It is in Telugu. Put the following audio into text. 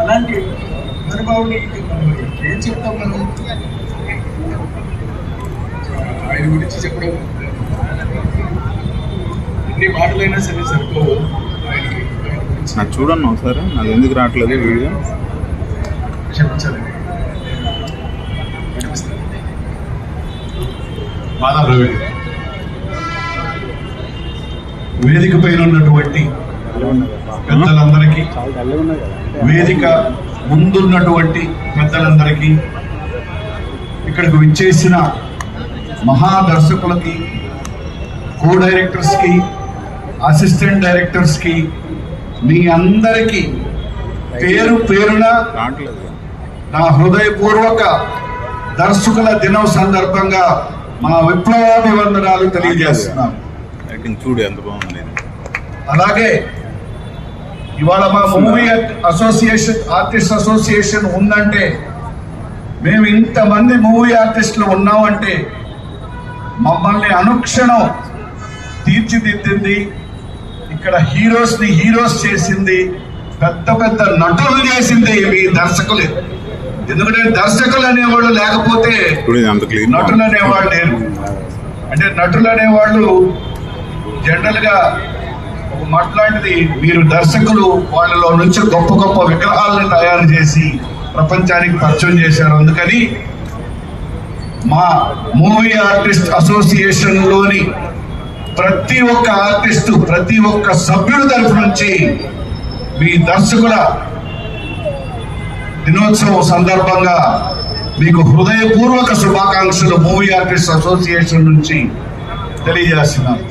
అలాంటి మహానుభావుని మనం ఏం చెప్తాం మనం ఆయన గురించి చెప్పడం ఎన్ని మాటలైనా సరే సరిపోవు. ఆయనకి నాకు చూడన్నా ఒకసారి, నాకు ఎందుకు రావట్లేదు వీడియో. క్షమించాలండి. బాలా ప్రవీణ్ వేదిక పైన ఉన్నటువంటి పెద్దలందరికీ, వేదిక ముందున్నటువంటి పెద్దలందరికీ, ఇక్కడికి విచ్చేసిన మహాదర్శకులకి, కో డైరెక్టర్స్కి, అసిస్టెంట్ డైరెక్టర్స్కి, మీ అందరికీ పేరు పేరున నా హృదయపూర్వక దర్శకుల దినం సందర్భంగా మా విప్లవాభివందనాలు తెలియజేస్తున్నాను. చూడు ఎంత బాగుంది. అలాగే ఇవాళ మా మూవీ అసోసియేషన్, ఆర్టిస్ట్ అసోసియేషన్ ఉందంటే, మేము ఇంతమంది మూవీ ఆర్టిస్టులు ఉన్నామంటే మమ్మల్ని అనుక్షణం తీర్చిదిద్దింది, ఇక్కడ హీరోస్ని హీరోస్ చేసింది, పెద్ద పెద్ద నటులు చేసింది మీ దర్శకులే. ఎందుకంటే దర్శకులు అనేవాళ్ళు లేకపోతే నటులు అనేవాళ్ళు లేరు. అంటే నటులు అనేవాళ్ళు జనరల్గా ఒక మాట్లాంటిది, మీరు దర్శకులు వాళ్ళలో నుంచి గొప్ప గొప్ప విగ్రహాలను తయారు చేసి ప్రపంచానికి పరిచయం చేశారు. అందుకని మా మూవీ ఆర్టిస్ట్ అసోసియేషన్లోని ప్రతి ఒక్క ఆర్టిస్టు, ప్రతి ఒక్క సభ్యుడి తరఫు నుంచి మీ దర్శకుల దినోత్సవం సందర్భంగా మీకు హృదయపూర్వక శుభాకాంక్షలు మూవీ ఆర్టిస్ట్ అసోసియేషన్ నుంచి తెలియజేస్తున్నాను.